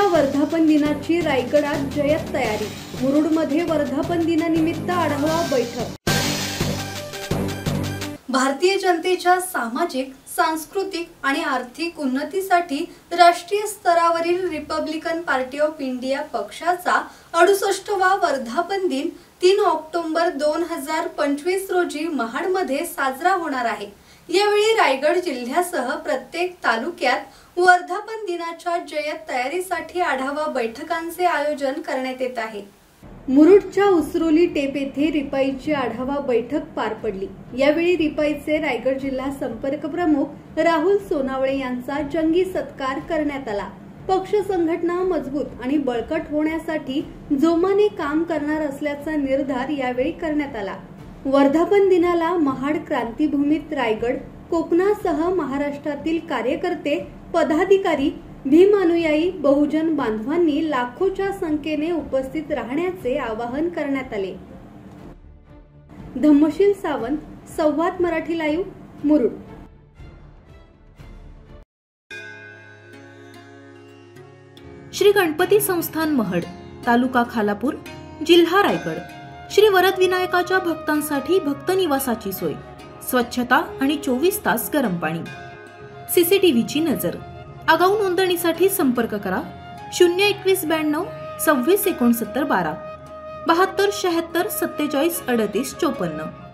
वर्धापन दिनाची रायगडात जय्यत तयारी। मुरुडमध्ये वर्धापन दिनानिमित्त आढावा बैठक। भारतीय जनतेच्या सामाजिक, सांस्कृतिक आणि आर्थिक उन्नतीसाठी राष्ट्रीय स्तरावरील रिपब्लिकन पार्टी ऑफ इंडिया पक्षाचा 68वा वर्धापन दिन 3 ऑक्टोबर 2025 रोजी महाडमध्ये साजरा होणार आहे। यावेळी रायगड जिल्ह्यासह प्रत्येक तालुक्यात वर्धापन दिनाच्या जय्यत तयारीसाठी आढावा बैठकांचे आयोजन करण्यात येत आहे। मुरुडच्या उसरोली टेप येथे रिपाईची आढावा बैठक पार पडली। यावेळी रिपाईचे रायगड जिल्हा संपर्क प्रमुख राहुल सोनावळे यांचा जंगी सत्कार करण्यात आला। पक्ष संघटना मजबूत आणि बळकट होण्यासाठी जोमाने काम करणार असल्याचा निर्धार यावेळी करण्यात आला। वर्धापन दिनाला महाड क्रांतीभूमीत रायगड, कोकणासह महाराष्ट्रातील कार्यकर्ते, पदाधिकारी, भीम अनुयायी, बहुजन बांधवांनी लाखोच्या संख्येने उपस्थित राहण्याचे आवाहन करण्यात आले। धम्मशील सावंत, संवाद मराठी लाईव्ह, मुरुड। श्री गणपती संस्थान महड, तालुका खालापूर, जिल्हा रायगड। श्री वरद विनायकाच्या भक्तांसाठी भक्त निवासाची सोय, स्वच्छता आणि 24 तास गरम पाणी, सीसीटीव्हीची नजर। आगाऊ नोंदणीसाठी संपर्क करा 02192 26 69 12 72 76 47 38 54।